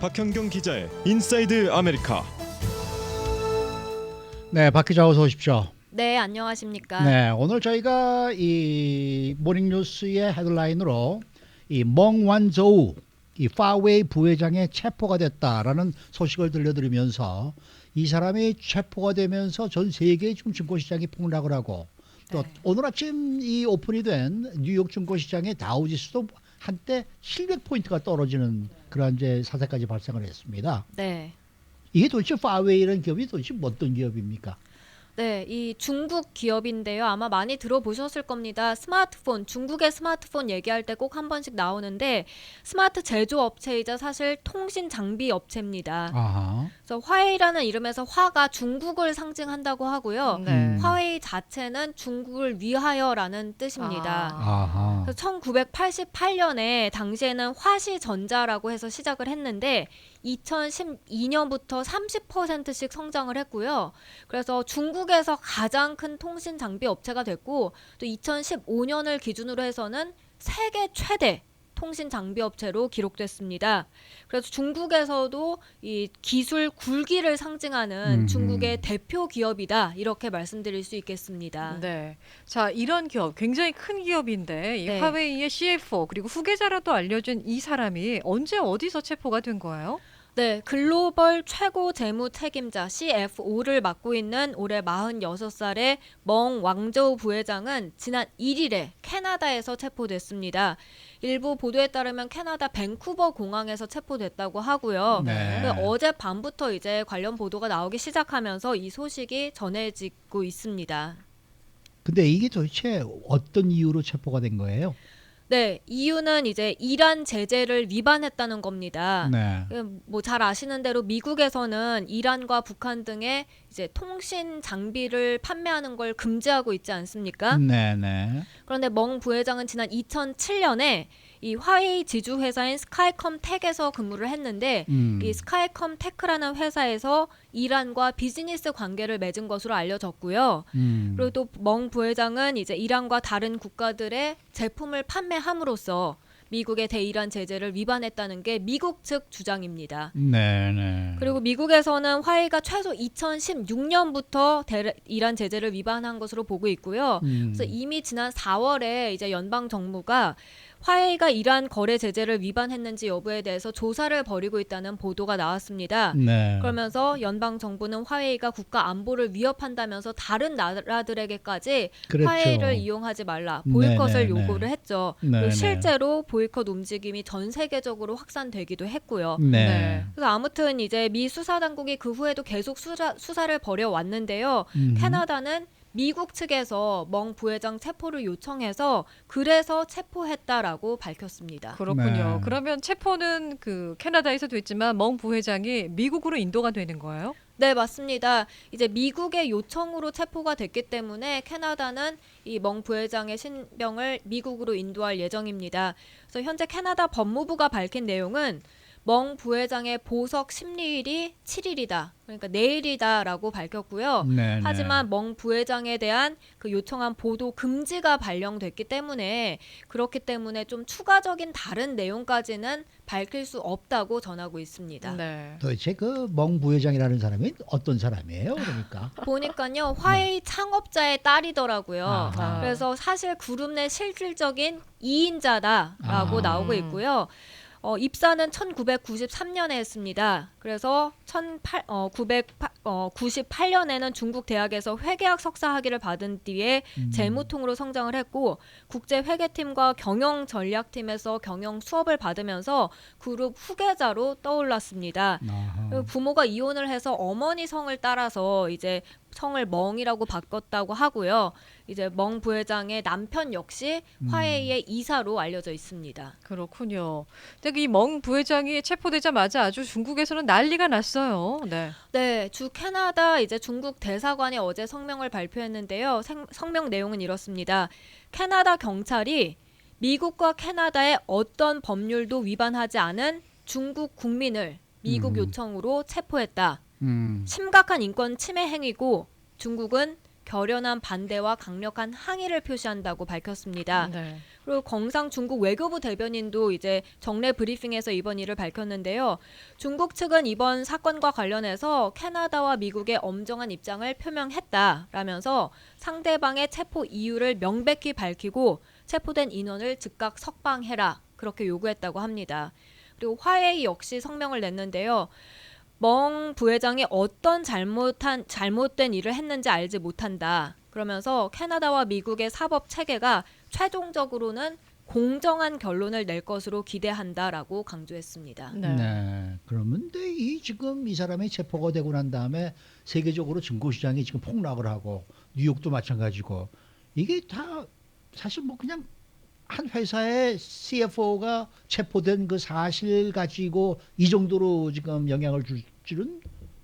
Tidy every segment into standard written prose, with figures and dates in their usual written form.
박현경 기자의 인사이드 아메리카. 네, 박 기자 어서 오십시오. 네, 안녕하십니까. 네, 오늘 저희가 이 모닝뉴스의 헤드라인으로 이 멍완저우 이 파웨이 부회장의 체포가 됐다라는 소식을 들려드리면서 이 사람이 체포가 되면서 전 세계의 지금 증권시장이 폭락을 하고 또 네. 오늘 아침 이 오픈이 된 뉴욕 증권시장의 다우지수도 한때 700포인트가 떨어지는 그런 이제 사태까지 발생을 했습니다. 네. 이게 도대체 파웨이라는 기업이 도대체 어떤 기업입니까? 네, 이 중국 기업인데요. 아마 많이 들어보셨을 겁니다. 스마트폰, 중국의 스마트폰 얘기할 때 꼭 한 번씩 나오는데 스마트 제조 업체이자 사실 통신 장비 업체입니다. 아하. 그래서 화웨이라는 이름에서 화가 중국을 상징한다고 하고요. 네. 화웨이 자체는 중국을 위하여라는 뜻입니다. 아하. 그래서 1988년에 당시에는 화시전자라고 해서 시작을 했는데 2012년부터 30%씩 성장을 했고요. 그래서 중국에서 가장 큰 통신 장비 업체가 됐고 또 2015년을 기준으로 해서는 세계 최대 통신 장비 업체로 기록됐습니다. 그래서 중국에서도 이 기술 굴기를 상징하는 중국의 대표 기업이다 이렇게 말씀드릴 수 있겠습니다. 네. 자, 이런 기업, 굉장히 큰 기업인데 이 네. 화웨이의 CFO 그리고 후계자라도 알려진 이 사람이 언제 어디서 체포가 된 거예요? 네, 글로벌 최고 재무 책임자 CFO를 맡고 있는 올해 46살의 멍 왕저우 부회장은 지난 1일에 캐나다에서 체포됐습니다. 일부 보도에 따르면 캐나다 밴쿠버 공항에서 체포됐다고 하고요. 네. 어젯밤부터 이제 관련 보도가 나오기 시작하면서 이 소식이 전해지고 있습니다. 근데 이게 도대체 어떤 이유로 체포가 된 거예요? 네, 이유는 이제 이란 제재를 위반했다는 겁니다. 네. 뭐 잘 아시는 대로 미국에서는 이란과 북한 등의 이제 통신 장비를 판매하는 걸 금지하고 있지 않습니까? 네. 그런데 멍 부회장은 지난 2007년에 이 화웨이 지주 회사인 스카이컴 텍에서 근무를 했는데 이 스카이컴 테크라는 회사에서 이란과 비즈니스 관계를 맺은 것으로 알려졌고요. 그리고 또 멍 부회장은 이제 이란과 다른 국가들의 제품을 판매함으로써 미국의 대이란 제재를 위반했다는 게 미국 측 주장입니다. 네. 그리고 미국에서는 화웨이가 최소 2016년부터 이란 제재를 위반한 것으로 보고 있고요. 그래서 이미 지난 4월에 이제 연방 정부가 화웨이가 이란 거래 제재를 위반했는지 여부에 대해서 조사를 벌이고 있다는 보도가 나왔습니다. 네. 그러면서 연방 정부는 화웨이가 국가 안보를 위협한다면서 다른 나라들에게까지 그랬죠. 화웨이를 이용하지 말라 보이콧을 네네네. 요구를 했죠. 네네. 그리고 실제로 보이콧 움직임이 전 세계적으로 확산되기도 했고요. 네. 그래서 아무튼 이제 미 수사 당국이 그 후에도 계속 수사를 벌여 왔는데요. 캐나다는 미국 측에서 멍 부회장 체포를 요청해서 그래서 체포했다라고 밝혔습니다. 그렇군요. 네. 그러면 체포는 그 캐나다에서 됐지만 멍 부회장이 미국으로 인도가 되는 거예요? 네, 맞습니다. 이제 미국의 요청으로 체포가 됐기 때문에 캐나다는 이 멍 부회장의 신병을 미국으로 인도할 예정입니다. 그래서 현재 캐나다 법무부가 밝힌 내용은 멍 부회장의 보석 심리일이 7일이다. 그러니까 내일이다라고 밝혔고요. 네. 하지만 멍 부회장에 대한 그 요청한 보도 금지가 발령됐기 때문에 그렇기 때문에 좀 추가적인 다른 내용까지는 밝힐 수 없다고 전하고 있습니다. 네. 도대체 그 멍 부회장이라는 사람이 어떤 사람이에요? 그러니까. 보니까요 화웨이 창업자의 딸이더라고요. 아하. 그래서 사실 그룹 내 실질적인 2인자다라고 아. 나오고 있고요. 입사는 1993년에 했습니다. 그래서 1998년에는 중국 대학에서 회계학 석사 학위를 받은 뒤에 재무통으로 성장을 했고 국제 회계팀과 경영 전략팀에서 경영 수업을 받으면서 그룹 후계자로 떠올랐습니다. 아하. 그리고 부모가 이혼을 해서 어머니 성을 따라서 이제 성을 멍이라고 바꿨다고 하고요. 이제 멍 부회장의 남편 역시 화웨이의 이사로 알려져 있습니다. 그렇군요. 근데 이 멍 부회장이 체포되자마자 아주 중국에서는 난리가 났어요. 네. 네, 주 캐나다 이제 중국 대사관이 어제 성명을 발표했는데요. 성명 내용은 이렇습니다. 캐나다 경찰이 미국과 캐나다의 어떤 법률도 위반하지 않은 중국 국민을 미국 요청으로 체포했다. 심각한 인권 침해 행위고 중국은 결연한 반대와 강력한 항의를 표시한다고 밝혔습니다. 네. 그리고 경상 중국 외교부 대변인도 이제 정례 브리핑에서 이번 일을 밝혔는데요. 중국 측은 이번 사건과 관련해서 캐나다와 미국의 엄정한 입장을 표명했다라면서 상대방의 체포 이유를 명백히 밝히고 체포된 인원을 즉각 석방해라 그렇게 요구했다고 합니다. 그리고 화웨이 역시 성명을 냈는데요. 멍 부회장이 어떤 잘못된 일을 했는지 알지 못한다. 그러면서 캐나다와 미국의 사법 체계가 최종적으로는 공정한 결론을 낼 것으로 기대한다라고 강조했습니다. 네. 그러면 근데 이 지금 이 사람이 체포가 되고 난 다음에 세계적으로 증거 시장이 지금 폭락을 하고 뉴욕도 마찬가지고 이게 다 사실 뭐 그냥 한 회사의 CFO가 체포된 그 사실 가지고 이 정도로 지금 영향을 줄 줄은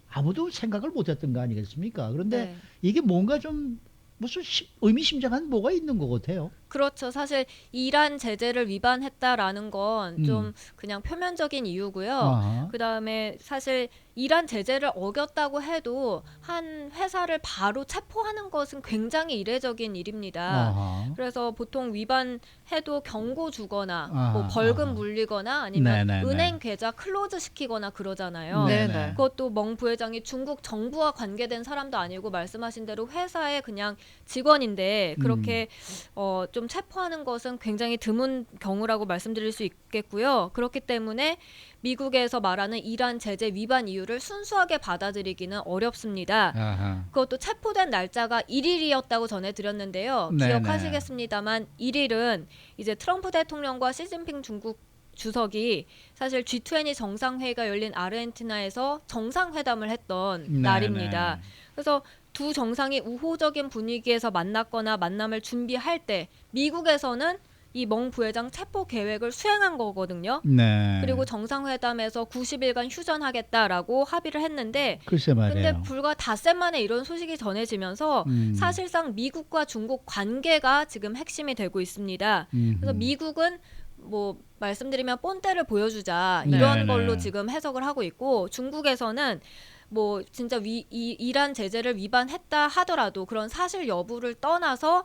아무도 생각을 못했던 거 아니겠습니까? 그런데 네. 이게 뭔가 좀 무슨 의미심장한 뭐가 있는 것 같아요. 그렇죠. 사실 이란 제재를 위반했다라는 건 좀 음. 그냥 표면적인 이유고요. 아하. 그다음에 사실 이란 제재를 어겼다고 해도 한 회사를 바로 체포하는 것은 굉장히 이례적인 일입니다. 아하. 그래서 보통 위반해도 경고 주거나 아하, 뭐 벌금 아하. 물리거나 아니면 네네네. 은행 계좌 클로즈 시키거나 그러잖아요. 네. 네네. 그것도 멍 부회장이 중국 정부와 관계된 사람도 아니고 말씀하신 대로 회사의 그냥 직원인데 그렇게 좀 체포하는 것은 굉장히 드문 경우라고 말씀드릴 수 있겠고요. 그렇기 때문에 미국에서 말하는 이란 제재 위반 이유를 순수하게 받아들이기는 어렵습니다. 아하. 그것도 체포된 날짜가 1일이었다고 전해드렸는데요. 네네. 기억하시겠습니다만 1일은 이제 트럼프 대통령과 시진핑 중국 주석이 사실 G20 정상회의가 열린 아르헨티나에서 정상회담을 했던 네네. 날입니다. 그래서 두 정상이 우호적인 분위기에서 만났거나 만남을 준비할 때 미국에서는 이 멍 부회장 체포 계획을 수행한 거거든요. 네. 그리고 정상회담에서 90일간 휴전하겠다라고 합의를 했는데 글쎄 말이에요. 근데 불과 닷새 만에 이런 소식이 전해지면서 사실상 미국과 중국 관계가 지금 핵심이 되고 있습니다. 그래서 미국은 뭐 말씀드리면 본때를 보여주자 이런 네네. 걸로 지금 해석을 하고 있고 중국에서는 뭐 진짜 이란 제재를 위반했다 하더라도 그런 사실 여부를 떠나서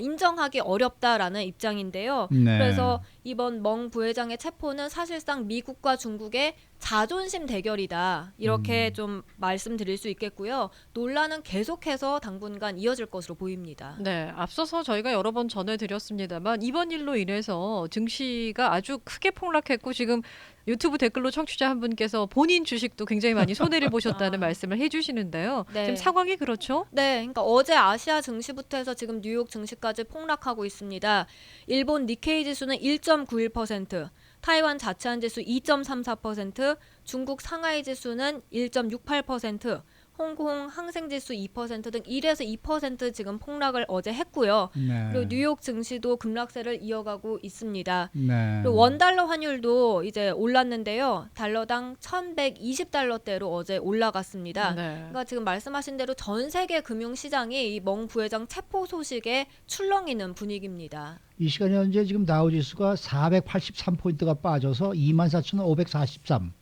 인정하기 어렵다라는 입장인데요. 네. 그래서 이번 멍 부회장의 체포는 사실상 미국과 중국의 자존심 대결이다. 이렇게 좀 말씀드릴 수 있겠고요. 논란은 계속해서 당분간 이어질 것으로 보입니다. 네, 앞서서 저희가 여러 번 전해드렸습니다만 이번 일로 인해서 증시가 아주 크게 폭락했고 지금 유튜브 댓글로 청취자 한 분께서 본인 주식도 굉장히 많이 손해를 보셨다는 말씀을 해주시는데요. 네. 지금 상황이 그렇죠? 네, 그러니까 어제 아시아 증시부터 해서 지금 뉴욕 증시까지 폭락하고 있습니다. 일본 니케이 지수는 1.91%, 타이완 자치안 지수 2.34%, 중국 상하이 지수는 1.68%, 홍콩 항생지수 2% 등 1에서 2% 지금 폭락을 어제 했고요. 네. 그리고 뉴욕 증시도 급락세를 이어가고 있습니다. 네. 그리고 원달러 환율도 이제 올랐는데요. 달러당 1,120달러대로 어제 올라갔습니다. 네. 그러니까 지금 말씀하신 대로 전 세계 금융 시장이 이 멍 부회장 체포 소식에 출렁이는 분위기입니다. 이 시간에 현재 지금 다우지수가 483포인트가 빠져서 24,543,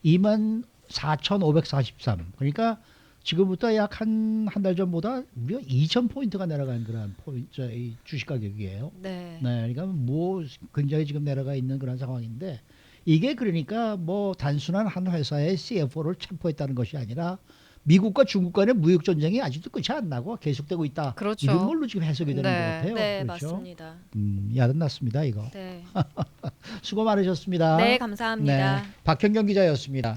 24,543. 그러니까 지금부터 약 한 달 전보다 무려 2,000포인트가 내려간 그런 이 주식 가격이에요. 네. 네, 그러니까 뭐 굉장히 지금 내려가 있는 그런 상황인데 이게 그러니까 뭐 단순한 한 회사의 CFO를 체포했다는 것이 아니라 미국과 중국 간의 무역 전쟁이 아직도 끝이 안 나고 계속되고 있다. 그렇죠. 이런 걸로 지금 해석이 되는 네. 것 같아요. 네, 그렇죠? 맞습니다. 야단났습니다 이거. 네. 수고 많으셨습니다. 네, 감사합니다. 네, 박현경 기자였습니다.